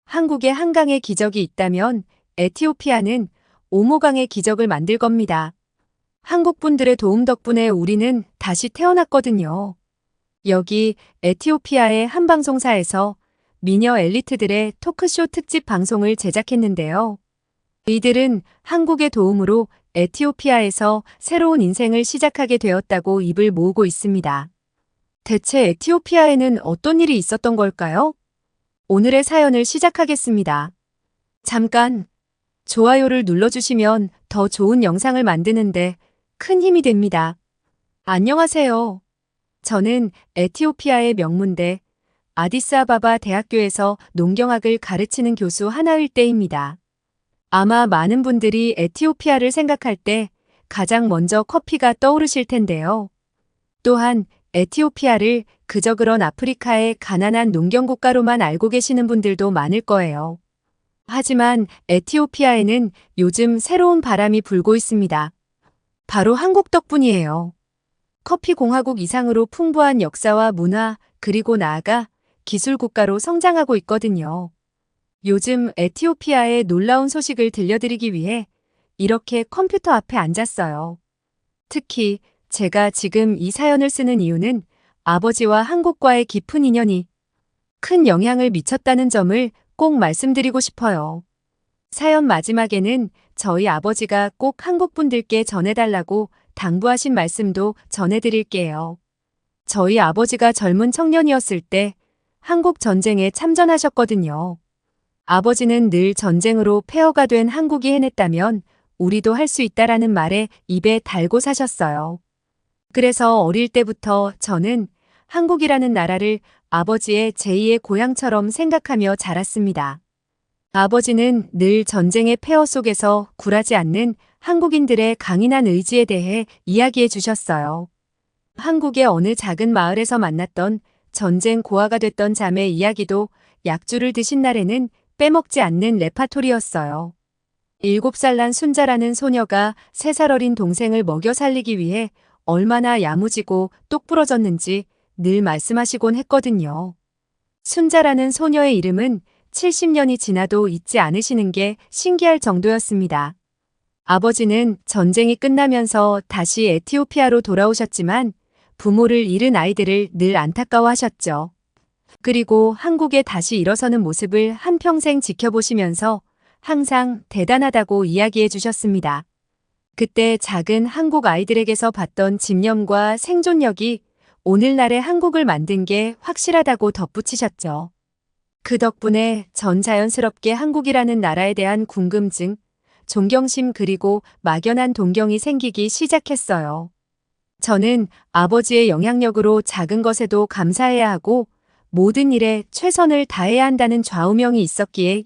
한국에 한강의 기적이 있다면 에티오피아는 오모강의 기적을 만들 겁니다. 한국 분들의 도움 덕분에 우리는 다시 태어났거든요. 여기 에티오피아의 한 방송사에서 미녀 엘리트들의 토크쇼 특집 방송을 제작했는데요. 이들은 한국의 도움으로 에티오피아에서 새로운 인생을 시작하게 되었다고 입을 모으고 있습니다. 대체 에티오피아에는 어떤 일이 있었던 걸까요? 오늘의 사연을 시작하겠습니다. 잠깐 좋아요를 눌러주시면 더 좋은 영상을 만드는데 큰 힘이 됩니다. 안녕하세요. 저는 에티오피아의 명문대 아디스아바바 대학교에서 농경학을 가르치는 교수 하나일대입니다. 아마 많은 분들이 에티오피아를 생각할 때 가장 먼저 커피가 떠오르실 텐데요. 또한 에티오피아를 그저 그런 아프리카의 가난한 농경국가로만 알고 계시는 분들도 많을 거예요. 하지만 에티오피아에는 요즘 새로운 바람이 불고 있습니다. 바로 한국 덕분이에요. 커피 공화국 이상으로 풍부한 역사와 문화, 그리고 나아가 기술 국가로 성장하고 있거든요. 요즘 에티오피아의 놀라운 소식을 들려드리기 위해 이렇게 컴퓨터 앞에 앉았어요. 특히 제가 지금 이 사연을 쓰는 이유는 아버지와 한국과의 깊은 인연이 큰 영향을 미쳤다는 점을 꼭 말씀드리고 싶어요. 사연 마지막에는 저희 아버지가 꼭 한국 분들께 전해달라고 당부하신 말씀도 전해드릴게요. 저희 아버지가 젊은 청년이었을 때 한국 전쟁에 참전하셨거든요. 아버지는 늘 전쟁으로 폐허가 된 한국이 해냈다면 우리도 할 수 있다라는 말에 입에 달고 사셨어요. 그래서 어릴 때부터 저는 한국이라는 나라를 아버지의 제2의 고향처럼 생각하며 자랐습니다. 아버지는 늘 전쟁의 폐허 속에서 굴하지 않는 한국인들의 강인한 의지에 대해 이야기해 주셨어요. 한국의 어느 작은 마을에서 만났던 전쟁 고아가 됐던 자매 이야기도 약주를 드신 날에는 빼먹지 않는 레파토리였어요. 7살 난 순자라는 소녀가 3살 어린 동생을 먹여 살리기 위해 얼마나 야무지고 똑부러졌는지 늘 말씀하시곤 했거든요. 순자라는 소녀의 이름은 70년이 지나도 잊지 않으시는 게 신기할 정도였습니다. 아버지는 전쟁이 끝나면서 다시 에티오피아로 돌아오셨지만 부모를 잃은 아이들을 늘 안타까워하셨죠. 그리고 한국에 다시 일어서는 모습을 한평생 지켜보시면서 항상 대단하다고 이야기해 주셨습니다. 그때 작은 한국 아이들에게서 봤던 집념과 생존력이 오늘날의 한국을 만든 게 확실하다고 덧붙이셨죠. 그 덕분에 전 자연스럽게 한국이라는 나라에 대한 궁금증, 존경심 그리고 막연한 동경이 생기기 시작했어요. 저는 아버지의 영향력으로 작은 것에도 감사해야 하고 모든 일에 최선을 다해야 한다는 좌우명이 있었기에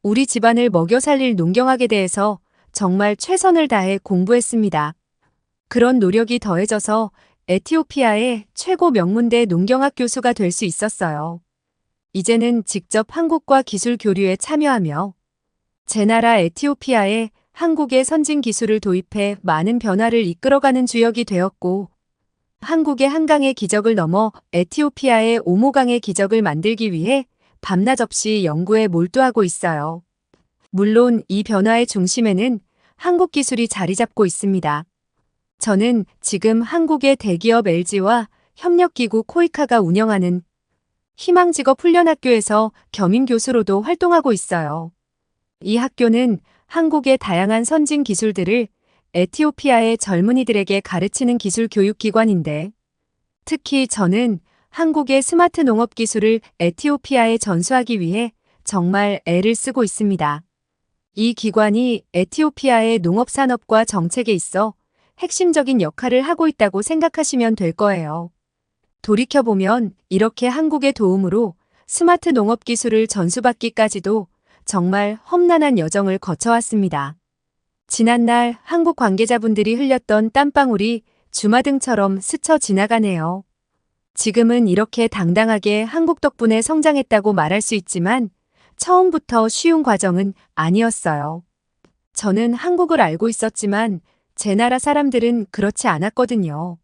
우리 집안을 먹여 살릴 농경학에 대해서 정말 최선을 다해 공부했습니다. 그런 노력이 더해져서 에티오피아의 최고 명문대 농경학 교수가 될 수 있었어요. 이제는 직접 한국과 기술 교류에 참여하며 제 나라 에티오피아에 한국의 선진 기술을 도입해 많은 변화를 이끌어가는 주역이 되었고 한국의 한강의 기적을 넘어 에티오피아의 오모강의 기적을 만들기 위해 밤낮 없이 연구에 몰두하고 있어요. 물론 이 변화의 중심에는 한국 기술이 자리 잡고 있습니다. 저는 지금 한국의 대기업 LG와 협력기구 코이카가 운영하는 희망직업 훈련학교에서 겸임 교수로도 활동하고 있어요. 이 학교는 한국의 다양한 선진 기술들을 에티오피아의 젊은이들에게 가르치는 기술 교육기관인데 특히 저는 한국의 스마트 농업 기술을 에티오피아에 전수하기 위해 정말 애를 쓰고 있습니다. 이 기관이 에티오피아의 농업산업과 정책에 있어 핵심적인 역할을 하고 있다고 생각하시면 될 거예요. 돌이켜보면 이렇게 한국의 도움으로 스마트 농업 기술을 전수받기까지도 정말 험난한 여정을 거쳐왔습니다. 지난날 한국 관계자분들이 흘렸던 땀방울이 주마등처럼 스쳐 지나가네요. 지금은 이렇게 당당하게 한국 덕분에 성장했다고 말할 수 있지만 처음부터 쉬운 과정은 아니었어요. 저는 한국을 알고 있었지만 제 나라 사람들은 그렇지 않았거든요.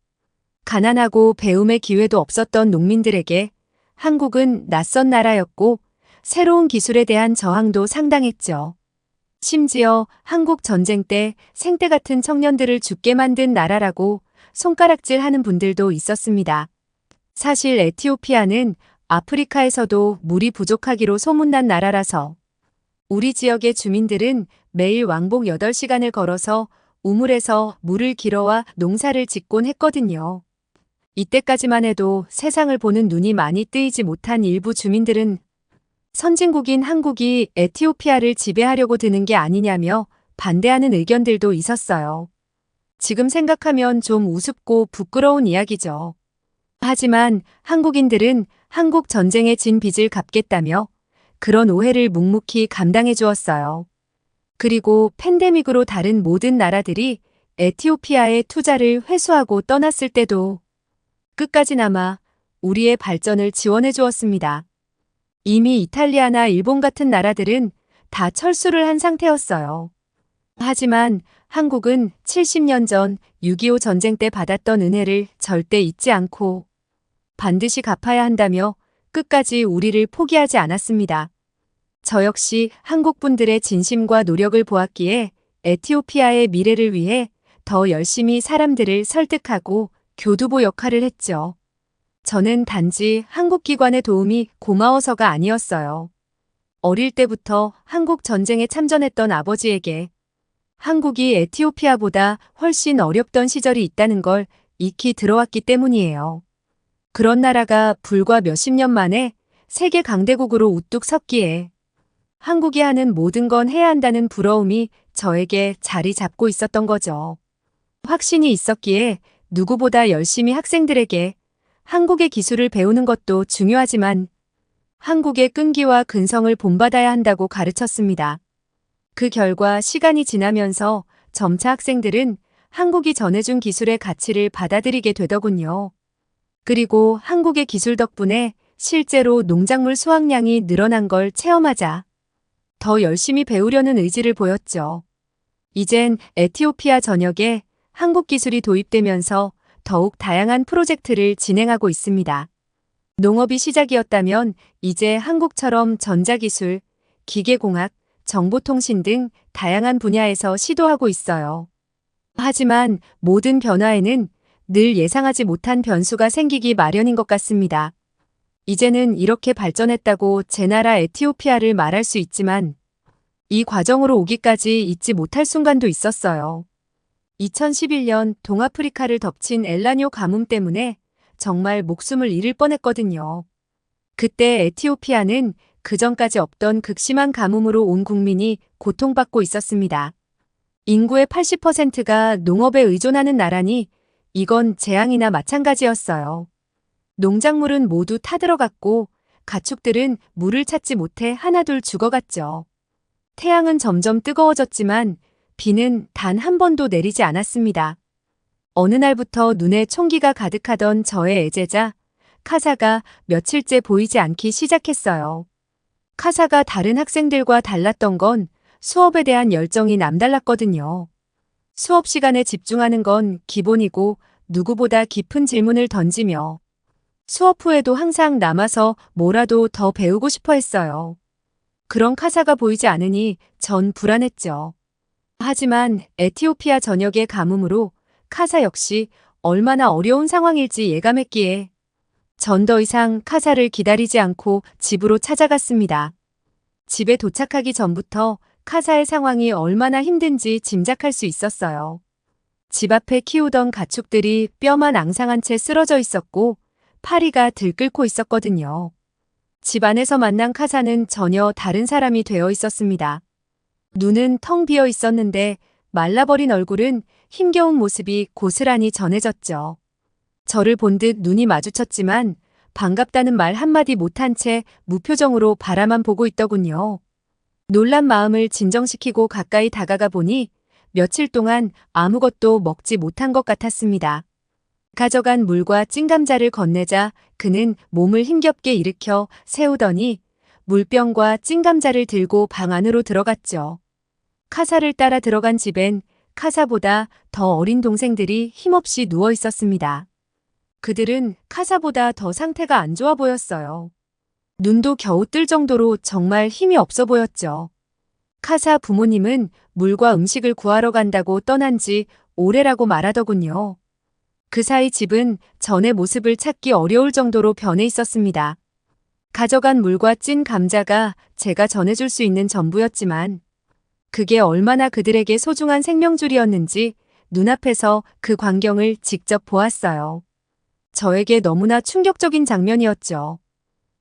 가난하고 배움의 기회도 없었던 농민들에게 한국은 낯선 나라였고 새로운 기술에 대한 저항도 상당했죠. 심지어 한국 전쟁 때 생떼 같은 청년들을 죽게 만든 나라라고 손가락질 하는 분들도 있었습니다. 사실 에티오피아는 아프리카에서도 물이 부족하기로 소문난 나라라서 우리 지역의 주민들은 매일 왕복 8시간을 걸어서 우물에서 물을 길어와 농사를 짓곤 했거든요. 이때까지만 해도 세상을 보는 눈이 많이 뜨이지 못한 일부 주민들은 선진국인 한국이 에티오피아를 지배하려고 드는 게 아니냐며 반대하는 의견들도 있었어요. 지금 생각하면 좀 우습고 부끄러운 이야기죠. 하지만 한국인들은 한국 전쟁에 진 빚을 갚겠다며 그런 오해를 묵묵히 감당해 주었어요. 그리고 팬데믹으로 다른 모든 나라들이 에티오피아의 투자를 회수하고 떠났을 때도 끝까지나마 우리의 발전을 지원해 주었습니다. 이미 이탈리아나 일본 같은 나라들은 다 철수를 한 상태였어요. 하지만 한국은 70년 전 6.25 전쟁 때 받았던 은혜를 절대 잊지 않고 반드시 갚아야 한다며 끝까지 우리를 포기하지 않았습니다. 저 역시 한국 분들의 진심과 노력을 보았기에 에티오피아의 미래를 위해 더 열심히 사람들을 설득하고 교두보 역할을 했죠. 저는 단지 한국 기관의 도움이 고마워서가 아니었어요. 어릴 때부터 한국 전쟁에 참전했던 아버지에게 한국이 에티오피아보다 훨씬 어렵던 시절이 있다는 걸 익히 들어왔기 때문이에요. 그런 나라가 불과 몇십 년 만에 세계 강대국으로 우뚝 섰기에 한국이 하는 모든 건 해야 한다는 부러움이 저에게 자리 잡고 있었던 거죠. 확신이 있었기에 누구보다 열심히 학생들에게 한국의 기술을 배우는 것도 중요하지만 한국의 끈기와 근성을 본받아야 한다고 가르쳤습니다. 그 결과 시간이 지나면서 점차 학생들은 한국이 전해준 기술의 가치를 받아들이게 되더군요. 그리고 한국의 기술 덕분에 실제로 농작물 수확량이 늘어난 걸 체험하자 더 열심히 배우려는 의지를 보였죠. 이젠 에티오피아 전역에 한국 기술이 도입되면서 더욱 다양한 프로젝트를 진행하고 있습니다. 농업이 시작이었다면 이제 한국처럼 전자기술, 기계공학, 정보통신 등 다양한 분야에서 시도하고 있어요. 하지만 모든 변화에는 늘 예상하지 못한 변수가 생기기 마련인 것 같습니다. 이제는 이렇게 발전했다고 제 나라 에티오피아를 말할 수 있지만 이 과정으로 오기까지 잊지 못할 순간도 있었어요. 2011년 동아프리카를 덮친 엘라뇨 가뭄 때문에 정말 목숨을 잃을 뻔했거든요. 그때 에티오피아는 그전까지 없던 극심한 가뭄으로 온 국민이 고통받고 있었습니다. 인구의 80%가 농업에 의존하는 나라니 이건 재앙이나 마찬가지였어요. 농작물은 모두 타들어갔고 가축들은 물을 찾지 못해 하나둘 죽어갔죠. 태양은 점점 뜨거워졌지만 비는 단 한 번도 내리지 않았습니다. 어느 날부터 눈에 총기가 가득하던 저의 애제자 카사가 며칠째 보이지 않기 시작했어요. 카사가 다른 학생들과 달랐던 건 수업에 대한 열정이 남달랐거든요. 수업 시간에 집중하는 건 기본이고 누구보다 깊은 질문을 던지며 수업 후에도 항상 남아서 뭐라도 더 배우고 싶어 했어요. 그런 카사가 보이지 않으니 전 불안했죠. 하지만 에티오피아 전역의 가뭄으로 카사 역시 얼마나 어려운 상황일지 예감했기에 전 더 이상 카사를 기다리지 않고 집으로 찾아갔습니다. 집에 도착하기 전부터 카사의 상황이 얼마나 힘든지 짐작할 수 있었어요. 집 앞에 키우던 가축들이 뼈만 앙상한 채 쓰러져 있었고 파리가 들끓고 있었거든요. 집 안에서 만난 카사는 전혀 다른 사람이 되어 있었습니다. 눈은 텅 비어 있었는데 말라버린 얼굴은 힘겨운 모습이 고스란히 전해졌죠. 저를 본 듯 눈이 마주쳤지만 반갑다는 말 한마디 못한 채 무표정으로 바라만 보고 있더군요. 놀란 마음을 진정시키고 가까이 다가가 보니 며칠 동안 아무것도 먹지 못한 것 같았습니다. 가져간 물과 찐감자를 건네자 그는 몸을 힘겹게 일으켜 세우더니 물병과 찐감자를 들고 방 안으로 들어갔죠. 카사를 따라 들어간 집엔 카사보다 더 어린 동생들이 힘없이 누워 있었습니다. 그들은 카사보다 더 상태가 안 좋아 보였어요. 눈도 겨우 뜰 정도로 정말 힘이 없어 보였죠. 카사 부모님은 물과 음식을 구하러 간다고 떠난 지 오래라고 말하더군요. 그 사이 집은 전의 모습을 찾기 어려울 정도로 변해 있었습니다. 가져간 물과 찐 감자가 제가 전해줄 수 있는 전부였지만 그게 얼마나 그들에게 소중한 생명줄이었는지 눈앞에서 그 광경을 직접 보았어요. 저에게 너무나 충격적인 장면이었죠.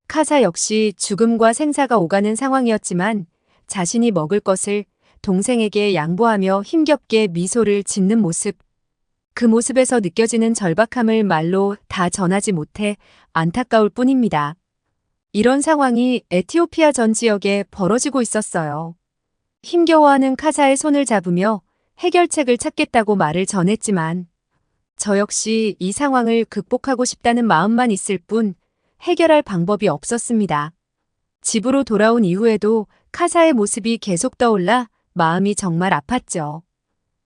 카사 역시 죽음과 생사가 오가는 상황이었지만 자신이 먹을 것을 동생에게 양보하며 힘겹게 미소를 짓는 모습. 그 모습에서 느껴지는 절박함을 말로 다 전하지 못해 안타까울 뿐입니다. 이런 상황이 에티오피아 전 지역에 벌어지고 있었어요. 힘겨워하는 카사의 손을 잡으며 해결책을 찾겠다고 말을 전했지만 저 역시 이 상황을 극복하고 싶다는 마음만 있을 뿐 해결할 방법이 없었습니다. 집으로 돌아온 이후에도 카사의 모습이 계속 떠올라 마음이 정말 아팠죠.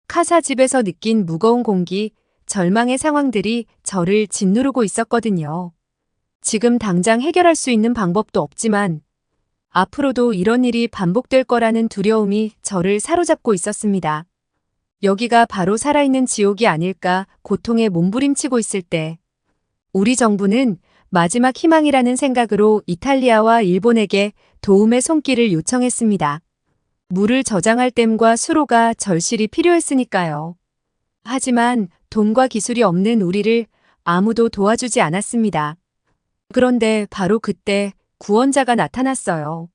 카사 집에서 느낀 무거운 공기, 절망의 상황들이 저를 짓누르고 있었거든요. 지금 당장 해결할 수 있는 방법도 없지만 앞으로도 이런 일이 반복될 거라는 두려움이 저를 사로잡고 있었습니다. 여기가 바로 살아있는 지옥이 아닐까 고통에 몸부림치고 있을 때 우리 정부는 마지막 희망이라는 생각으로 이탈리아와 일본에게 도움의 손길을 요청했습니다. 물을 저장할 댐과 수로가 절실히 필요했으니까요. 하지만 돈과 기술이 없는 우리를 아무도 도와주지 않았습니다. 그런데 바로 그때 구원자가 나타났어요.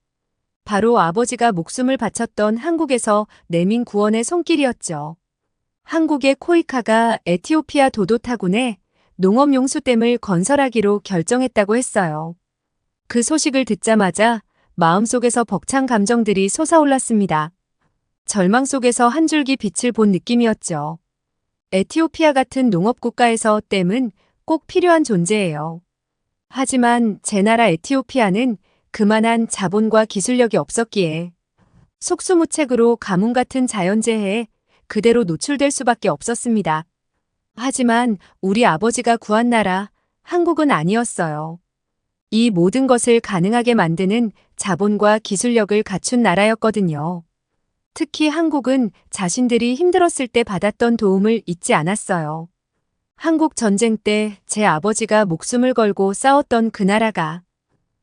바로 아버지가 목숨을 바쳤던 한국에서 내민 구원의 손길이었죠. 한국의 코이카가 에티오피아 도도타군에 농업용수댐을 건설하기로 결정했다고 했어요. 그 소식을 듣자마자 마음속에서 벅찬 감정들이 솟아올랐습니다. 절망 속에서 한 줄기 빛을 본 느낌이었죠. 에티오피아 같은 농업국가에서 댐은 꼭 필요한 존재예요. 하지만 제 나라 에티오피아는 그만한 자본과 기술력이 없었기에 속수무책으로 가뭄 같은 자연재해에 그대로 노출될 수밖에 없었습니다. 하지만 우리 아버지가 구한 나라, 한국은 아니었어요. 이 모든 것을 가능하게 만드는 자본과 기술력을 갖춘 나라였거든요. 특히 한국은 자신들이 힘들었을 때 받았던 도움을 잊지 않았어요. 한국 전쟁 때 제 아버지가 목숨을 걸고 싸웠던 그 나라가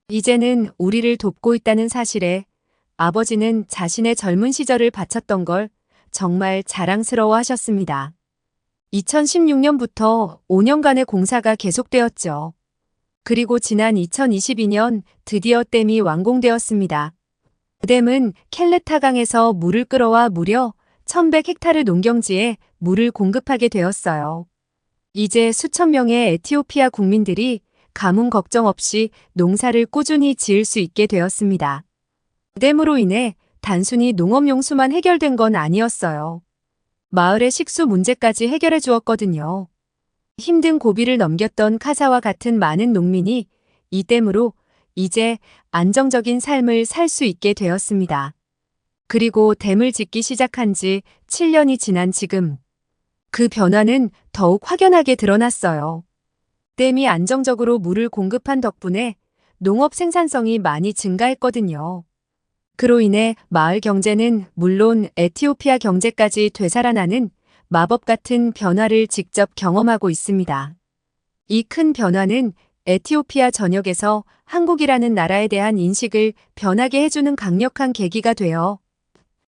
이제는 우리를 돕고 있다는 사실에 아버지는 자신의 젊은 시절을 바쳤던 걸 정말 자랑스러워 하셨습니다. 2016년부터 5년간의 공사가 계속되었죠. 그리고 지난 2022년 드디어 댐이 완공되었습니다. 그 댐은 켈레타강에서 물을 끌어와 무려 1100헥타르 농경지에 물을 공급하게 되었어요. 이제 수천 명의 에티오피아 국민들이 가뭄 걱정 없이 농사를 꾸준히 지을 수 있게 되었습니다. 댐으로 인해 단순히 농업용수만 해결된 건 아니었어요. 마을의 식수 문제까지 해결해 주었거든요. 힘든 고비를 넘겼던 카사와 같은 많은 농민이 이 댐으로 이제 안정적인 삶을 살 수 있게 되었습니다. 그리고 댐을 짓기 시작한 지 7년이 지난 지금 그 변화는 더욱 확연하게 드러났어요. 댐이 안정적으로 물을 공급한 덕분에 농업 생산성이 많이 증가했거든요. 그로 인해 마을 경제는 물론 에티오피아 경제까지 되살아나는 마법 같은 변화를 직접 경험하고 있습니다. 이 큰 변화는 에티오피아 전역에서 한국이라는 나라에 대한 인식을 변하게 해주는 강력한 계기가 되어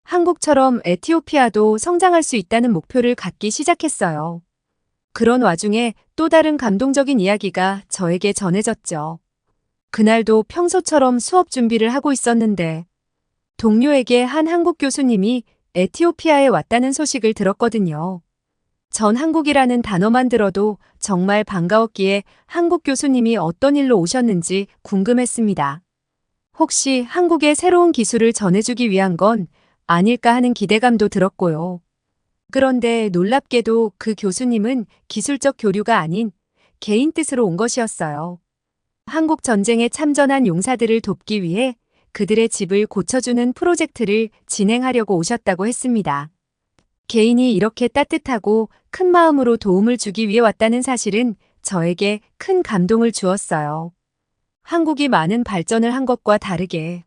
한국처럼 에티오피아도 성장할 수 있다는 목표를 갖기 시작했어요. 그런 와중에 또 다른 감동적인 이야기가 저에게 전해졌죠. 그날도 평소처럼 수업 준비를 하고 있었는데 동료에게 한 한국 교수님이 에티오피아에 왔다는 소식을 들었거든요. 전 한국이라는 단어만 들어도 정말 반가웠기에 한국 교수님이 어떤 일로 오셨는지 궁금했습니다. 혹시 한국의 새로운 기술을 전해주기 위한 건 아닐까 하는 기대감도 들었고요. 그런데 놀랍게도 그 교수님은 기술적 교류가 아닌 개인 뜻으로 온 것이었어요. 한국 전쟁에 참전한 용사들을 돕기 위해 그들의 집을 고쳐주는 프로젝트를 진행하려고 오셨다고 했습니다. 개인이 이렇게 따뜻하고 큰 마음으로 도움을 주기 위해 왔다는 사실은 저에게 큰 감동을 주었어요. 한국이 많은 발전을 한 것과 다르게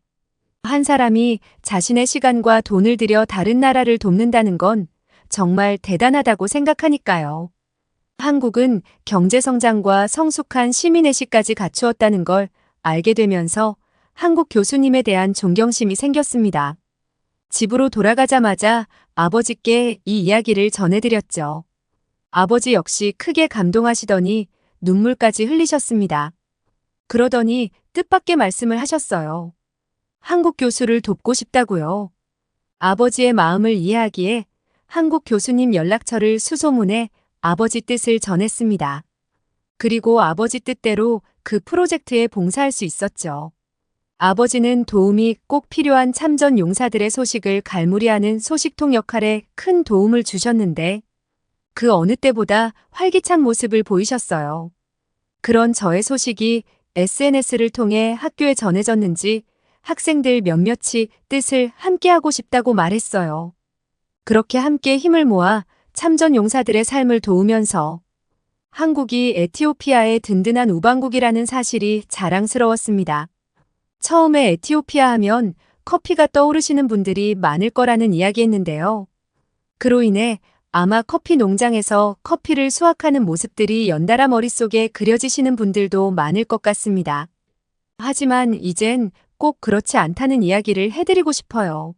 한 사람이 자신의 시간과 돈을 들여 다른 나라를 돕는다는 건 정말 대단하다고 생각하니까요. 한국은 경제성장과 성숙한 시민의식까지 갖추었다는 걸 알게 되면서 한국 교수님에 대한 존경심이 생겼습니다. 집으로 돌아가자마자 아버지께 이 이야기를 전해드렸죠. 아버지 역시 크게 감동하시더니 눈물까지 흘리셨습니다. 그러더니 뜻밖의 말씀을 하셨어요. 한국 교수를 돕고 싶다고요. 아버지의 마음을 이해하기에 한국 교수님 연락처를 수소문해 아버지 뜻을 전했습니다. 그리고 아버지 뜻대로 그 프로젝트에 봉사할 수 있었죠. 아버지는 도움이 꼭 필요한 참전 용사들의 소식을 갈무리하는 소식통 역할에 큰 도움을 주셨는데 그 어느 때보다 활기찬 모습을 보이셨어요. 그런 저의 소식이 SNS를 통해 학교에 전해졌는지 학생들 몇몇이 뜻을 함께하고 싶다고 말했어요. 그렇게 함께 힘을 모아 참전 용사들의 삶을 도우면서 한국이 에티오피아의 든든한 우방국이라는 사실이 자랑스러웠습니다. 처음에 에티오피아 하면 커피가 떠오르시는 분들이 많을 거라는 이야기했는데요. 그로 인해 아마 커피 농장에서 커피를 수확하는 모습들이 연달아 머릿속에 그려지시는 분들도 많을 것 같습니다. 하지만 이젠 꼭 그렇지 않다는 이야기를 해드리고 싶어요.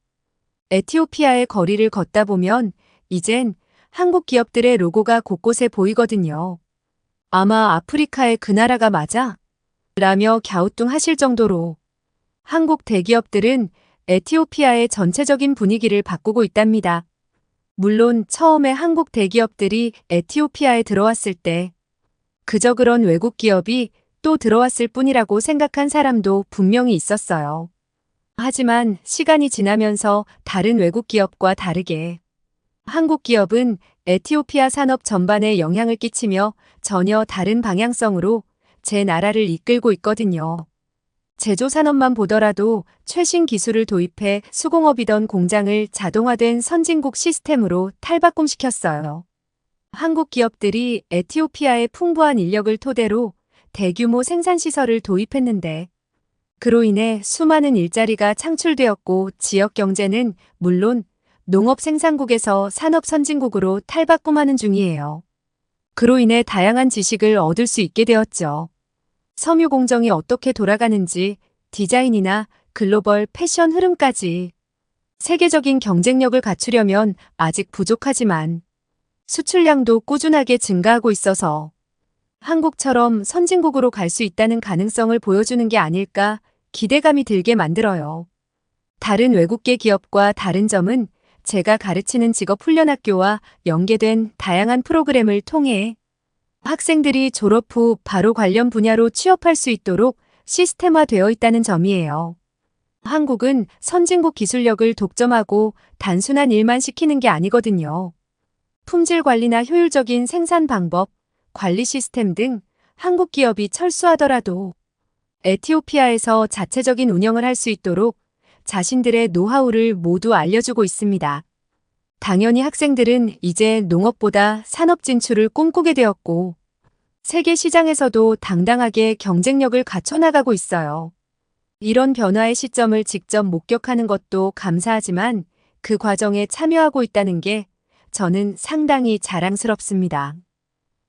에티오피아의 거리를 걷다 보면 이젠 한국 기업들의 로고가 곳곳에 보이거든요. 아마 아프리카의 그 나라가 맞아? 라며 갸우뚱하실 정도로 한국 대기업들은 에티오피아의 전체적인 분위기를 바꾸고 있답니다. 물론 처음에 한국 대기업들이 에티오피아에 들어왔을 때 그저 그런 외국 기업이 또 들어왔을 뿐이라고 생각한 사람도 분명히 있었어요. 하지만 시간이 지나면서 다른 외국 기업과 다르게 한국 기업은 에티오피아 산업 전반에 영향을 끼치며 전혀 다른 방향성으로 제 나라를 이끌고 있거든요. 제조 산업만 보더라도 최신 기술을 도입해 수공업이던 공장을 자동화된 선진국 시스템으로 탈바꿈시켰어요. 한국 기업들이 에티오피아의 풍부한 인력을 토대로 대규모 생산시설을 도입했는데 그로 인해 수많은 일자리가 창출되었고 지역 경제는 물론 농업 생산국에서 산업 선진국으로 탈바꿈하는 중이에요. 그로 인해 다양한 지식을 얻을 수 있게 되었죠. 섬유 공정이 어떻게 돌아가는지 디자인이나 글로벌 패션 흐름까지 세계적인 경쟁력을 갖추려면 아직 부족하지만 수출량도 꾸준하게 증가하고 있어서 한국처럼 선진국으로 갈 수 있다는 가능성을 보여주는 게 아닐까 기대감이 들게 만들어요. 다른 외국계 기업과 다른 점은 제가 가르치는 직업훈련학교와 연계된 다양한 프로그램을 통해 학생들이 졸업 후 바로 관련 분야로 취업할 수 있도록 시스템화되어 있다는 점이에요. 한국은 선진국 기술력을 독점하고 단순한 일만 시키는 게 아니거든요. 품질 관리나 효율적인 생산 방법, 관리 시스템 등 한국 기업이 철수하더라도 에티오피아에서 자체적인 운영을 할 수 있도록 자신들의 노하우를 모두 알려주고 있습니다. 당연히 학생들은 이제 농업보다 산업 진출을 꿈꾸게 되었고 세계 시장에서도 당당하게 경쟁력을 갖춰나가고 있어요. 이런 변화의 시점을 직접 목격하는 것도 감사하지만 그 과정에 참여하고 있다는 게 저는 상당히 자랑스럽습니다.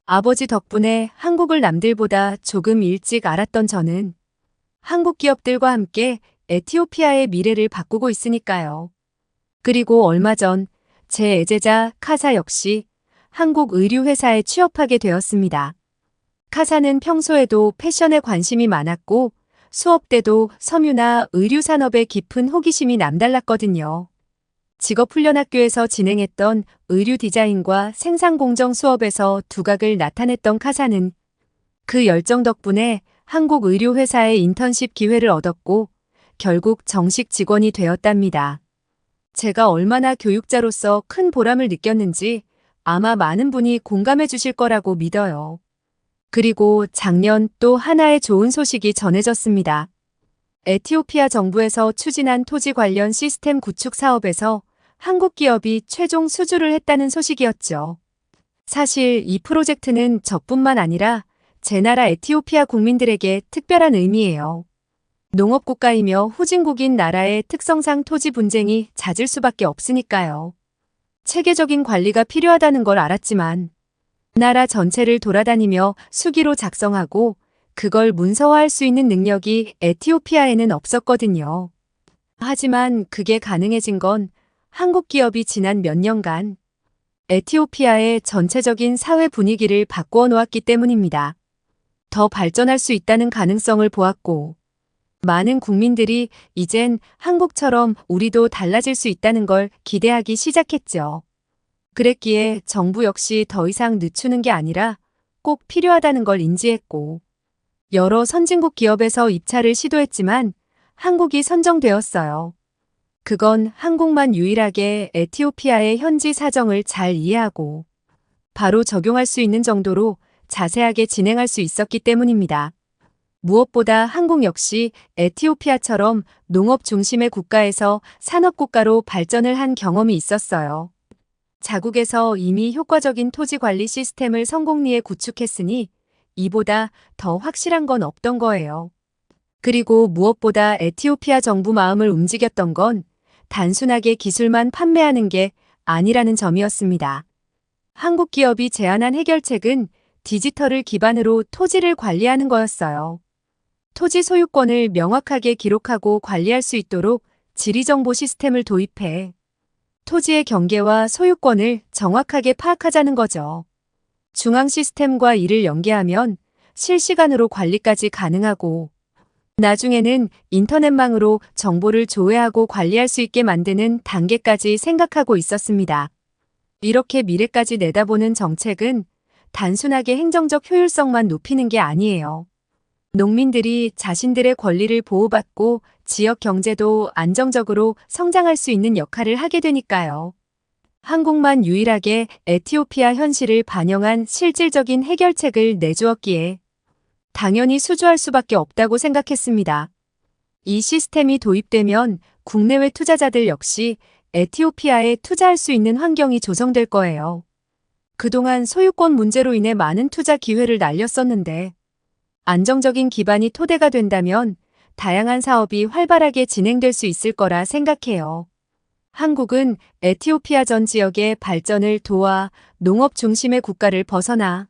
아버지 덕분에 한국을 남들보다 조금 일찍 알았던 저는 한국 기업들과 함께 에티오피아의 미래를 바꾸고 있으니까요. 그리고 얼마 전 제 애제자 카사 역시 한국 의류회사에 취업하게 되었습니다. 카사는 평소에도 패션에 관심이 많았고 수업 때도 섬유나 의류 산업에 깊은 호기심이 남달랐거든요. 직업훈련학교에서 진행했던 의류 디자인과 생산공정 수업에서 두각을 나타냈던 카사는 그 열정 덕분에 한국 의류회사의 인턴십 기회를 얻었고 결국 정식 직원이 되었답니다. 제가 얼마나 교육자로서 큰 보람을 느꼈는지 아마 많은 분이 공감해 주실 거라고 믿어요. 그리고 작년 또 하나의 좋은 소식이 전해졌습니다. 에티오피아 정부에서 추진한 토지 관련 시스템 구축 사업에서 한국 기업이 최종 수주를 했다는 소식이었죠. 사실 이 프로젝트는 저뿐만 아니라 제 나라 에티오피아 국민들에게 특별한 의미예요. 농업국가이며 후진국인 나라의 특성상 토지 분쟁이 잦을 수밖에 없으니까요. 체계적인 관리가 필요하다는 걸 알았지만 나라 전체를 돌아다니며 수기로 작성하고 그걸 문서화할 수 있는 능력이 에티오피아에는 없었거든요. 하지만 그게 가능해진 건 한국 기업이 지난 몇 년간 에티오피아의 전체적인 사회 분위기를 바꾸어 놓았기 때문입니다. 더 발전할 수 있다는 가능성을 보았고, 많은 국민들이 이젠 한국처럼 우리도 달라질 수 있다는 걸 기대하기 시작했죠. 그랬기에 정부 역시 더 이상 늦추는 게 아니라 꼭 필요하다는 걸 인지했고, 여러 선진국 기업에서 입찰을 시도했지만 한국이 선정되었어요. 그건 한국만 유일하게 에티오피아의 현지 사정을 잘 이해하고 바로 적용할 수 있는 정도로 자세하게 진행할 수 있었기 때문입니다. 무엇보다 한국 역시 에티오피아처럼 농업 중심의 국가에서 산업국가로 발전을 한 경험이 있었어요. 자국에서 이미 효과적인 토지 관리 시스템을 성공리에 구축했으니 이보다 더 확실한 건 없던 거예요. 그리고 무엇보다 에티오피아 정부 마음을 움직였던 건 단순하게 기술만 판매하는 게 아니라는 점이었습니다. 한국 기업이 제안한 해결책은 디지털을 기반으로 토지를 관리하는 거였어요. 토지 소유권을 명확하게 기록하고 관리할 수 있도록 지리정보 시스템을 도입해 토지의 경계와 소유권을 정확하게 파악하자는 거죠. 중앙 시스템과 이를 연계하면 실시간으로 관리까지 가능하고 나중에는 인터넷망으로 정보를 조회하고 관리할 수 있게 만드는 단계까지 생각하고 있었습니다. 이렇게 미래까지 내다보는 정책은 단순하게 행정적 효율성만 높이는 게 아니에요. 농민들이 자신들의 권리를 보호받고 지역 경제도 안정적으로 성장할 수 있는 역할을 하게 되니까요. 한국만 유일하게 에티오피아 현실을 반영한 실질적인 해결책을 내주었기에 당연히 수주할 수밖에 없다고 생각했습니다. 이 시스템이 도입되면 국내외 투자자들 역시 에티오피아에 투자할 수 있는 환경이 조성될 거예요. 그동안 소유권 문제로 인해 많은 투자 기회를 날렸었는데 안정적인 기반이 토대가 된다면 다양한 사업이 활발하게 진행될 수 있을 거라 생각해요. 한국은 에티오피아 전 지역의 발전을 도와 농업 중심의 국가를 벗어나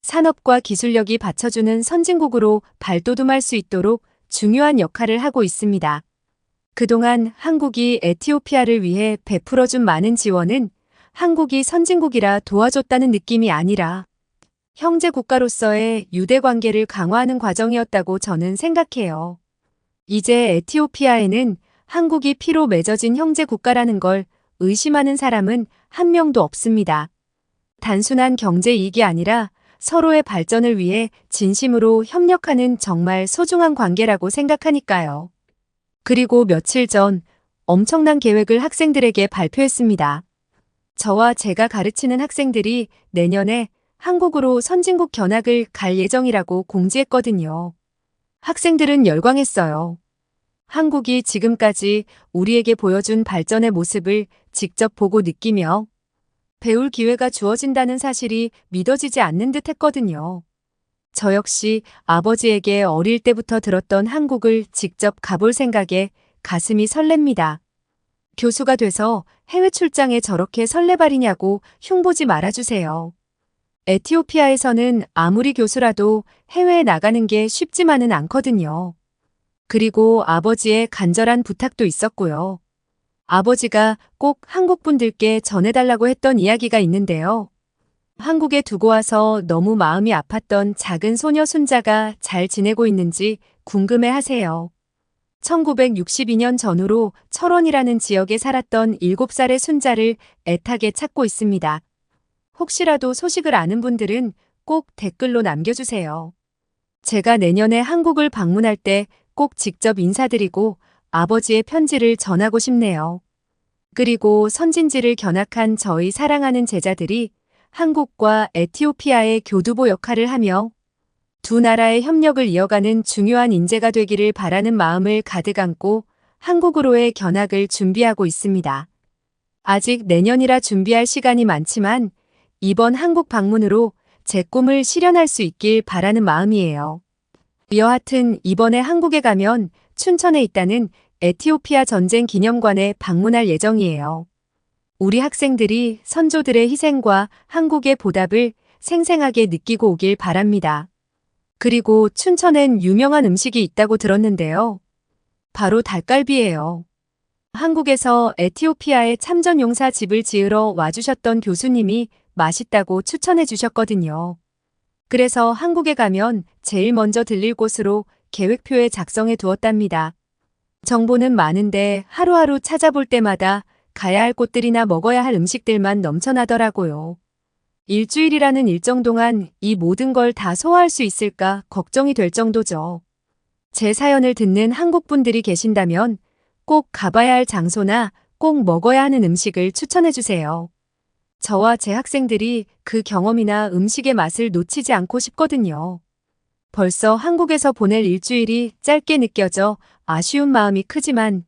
산업과 기술력이 받쳐주는 선진국으로 발돋움할 수 있도록 중요한 역할을 하고 있습니다. 그동안 한국이 에티오피아를 위해 베풀어준 많은 지원은 한국이 선진국이라 도와줬다는 느낌이 아니라 형제 국가로서의 유대 관계를 강화하는 과정이었다고 저는 생각해요. 이제 에티오피아에는 한국이 피로 맺어진 형제 국가라는 걸 의심하는 사람은 한 명도 없습니다. 단순한 경제 이익이 아니라 서로의 발전을 위해 진심으로 협력하는 정말 소중한 관계라고 생각하니까요. 그리고 며칠 전 엄청난 계획을 학생들에게 발표했습니다. 저와 제가 가르치는 학생들이 내년에 한국으로 선진국 견학을 갈 예정이라고 공지했거든요. 학생들은 열광했어요. 한국이 지금까지 우리에게 보여준 발전의 모습을 직접 보고 느끼며 배울 기회가 주어진다는 사실이 믿어지지 않는 듯 했거든요. 저 역시 아버지에게 어릴 때부터 들었던 한국을 직접 가볼 생각에 가슴이 설렙니다. 교수가 돼서 해외 출장에 저렇게 설레발이냐고 흉보지 말아주세요. 에티오피아에서는 아무리 교수라도 해외에 나가는 게 쉽지만은 않거든요. 그리고 아버지의 간절한 부탁도 있었고요. 아버지가 꼭 한국 분들께 전해달라고 했던 이야기가 있는데요. 한국에 두고 와서 너무 마음이 아팠던 작은 소녀 손자가 잘 지내고 있는지 궁금해 하세요. 1962년 전후로 철원이라는 지역에 살았던 7살의 손자를 애타게 찾고 있습니다. 혹시라도 소식을 아는 분들은 꼭 댓글로 남겨주세요. 제가 내년에 한국을 방문할 때 꼭 직접 인사드리고 아버지의 편지를 전하고 싶네요. 그리고 선진지를 견학한 저희 사랑하는 제자들이 한국과 에티오피아의 교두보 역할을 하며 두 나라의 협력을 이어가는 중요한 인재가 되기를 바라는 마음을 가득 안고 한국으로의 견학을 준비하고 있습니다. 아직 내년이라 준비할 시간이 많지만 이번 한국 방문으로 제 꿈을 실현할 수 있길 바라는 마음이에요. 여하튼 이번에 한국에 가면 춘천에 있다는 에티오피아 전쟁 기념관에 방문할 예정이에요. 우리 학생들이 선조들의 희생과 한국의 보답을 생생하게 느끼고 오길 바랍니다. 그리고 춘천엔 유명한 음식이 있다고 들었는데요. 바로 닭갈비예요. 한국에서 에티오피아에 참전용사 집을 지으러 와주셨던 교수님이 맛있다고 추천해 주셨거든요. 그래서 한국에 가면 제일 먼저 들릴 곳으로 계획표에 작성해 두었답니다. 정보는 많은데 하루하루 찾아볼 때마다 가야 할 곳들이나 먹어야 할 음식들만 넘쳐나더라고요. 일주일이라는 일정 동안 이 모든 걸 다 소화할 수 있을까 걱정이 될 정도죠. 제 사연을 듣는 한국 분들이 계신다면 꼭 가봐야 할 장소나 꼭 먹어야 하는 음식을 추천해 주세요. 저와 제 학생들이 그 경험이나 음식의 맛을 놓치지 않고 싶거든요. 벌써 한국에서 보낼 일주일이 짧게 느껴져 아쉬운 마음이 크지만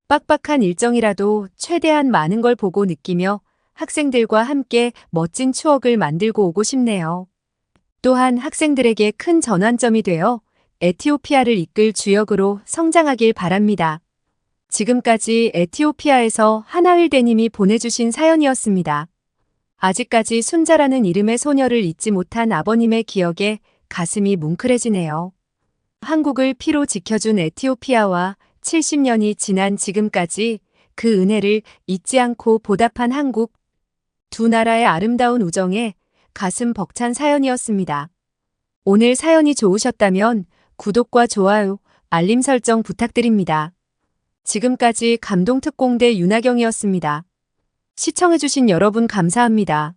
빡빡한 일정이라도 최대한 많은 걸 보고 느끼며 학생들과 함께 멋진 추억을 만들고 오고 싶네요. 또한 학생들에게 큰 전환점이 되어 에티오피아를 이끌 주역으로 성장하길 바랍니다. 지금까지 에티오피아에서 하나윌대님이 보내주신 사연이었습니다. 아직까지 순자라는 이름의 소녀를 잊지 못한 아버님의 기억에 가슴이 뭉클해지네요. 한국을 피로 지켜준 에티오피아와 70년이 지난 지금까지 그 은혜를 잊지 않고 보답한 한국. 두 나라의 아름다운 우정에 가슴 벅찬 사연이었습니다. 오늘 사연이 좋으셨다면 구독과 좋아요, 알림 설정 부탁드립니다. 지금까지 감동특공대 윤하경이었습니다. 시청해주신 여러분 감사합니다.